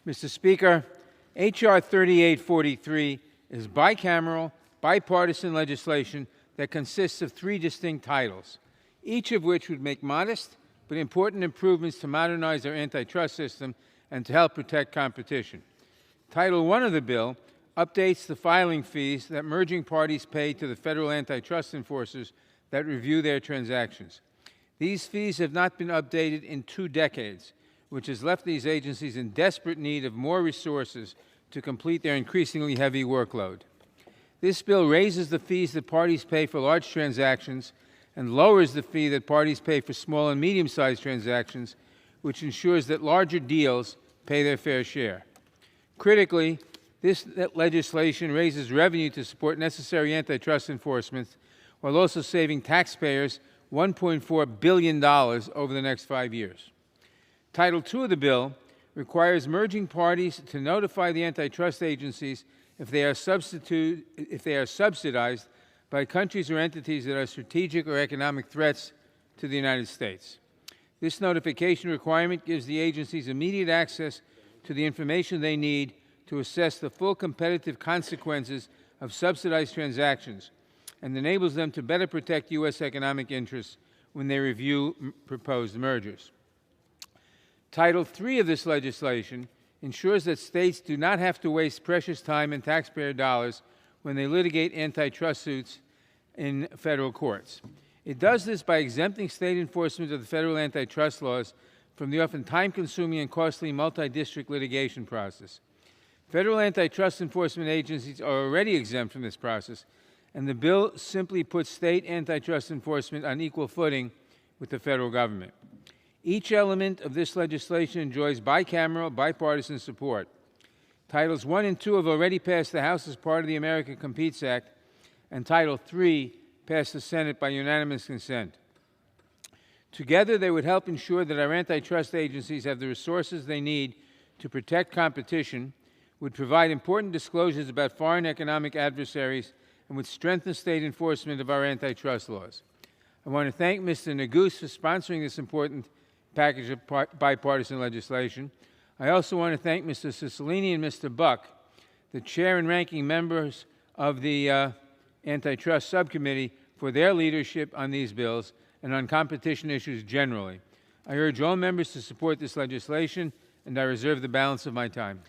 Mr. Speaker, H.R. 3843 is bicameral, bipartisan legislation that consists of three distinct titles, each of which would make modest but important improvements to modernize our antitrust system and to help protect competition. Title I of the bill updates the filing fees that merging parties pay to the federal antitrust enforcers that review their transactions. These fees have not been updated in 2 decades, which has left these agencies in desperate need of more resources to complete their increasingly heavy workload. This bill raises the fees that parties pay for large transactions and lowers the fee that parties pay for small and medium-sized transactions, which ensures that larger deals pay their fair share. Critically, this legislation raises revenue to support necessary antitrust enforcement while also saving taxpayers $1.4 billion over the next 5 years. Title II of the bill requires merging parties to notify the antitrust agencies if they are subsidized by countries or entities that are strategic or economic threats to the United States. This notification requirement gives the agencies immediate access to the information they need to assess the full competitive consequences of subsidized transactions and enables them to better protect U.S. economic interests when they review proposed mergers. Title III of this legislation ensures that states do not have to waste precious time and taxpayer dollars when they litigate antitrust suits in federal courts. It does this by exempting state enforcement of the federal antitrust laws from the often time-consuming and costly multi-district litigation process. Federal antitrust enforcement agencies are already exempt from this process, and the bill simply puts state antitrust enforcement on equal footing with the federal government. Each element of this legislation enjoys bicameral, bipartisan support. Titles I and II have already passed the House as part of the America Competes Act, and Title III passed the Senate by unanimous consent. Together, they would help ensure that our antitrust agencies have the resources they need to protect competition, would provide important disclosures about foreign economic adversaries, and would strengthen state enforcement of our antitrust laws. I want to thank Mr. Neguse for sponsoring this important package of bipartisan legislation. I also want to thank Mr. Cicilline and Mr. Buck, the chair and ranking members of the Antitrust Subcommittee, for their leadership on these bills and on competition issues generally. I urge all members to support this legislation, and I reserve the balance of my time.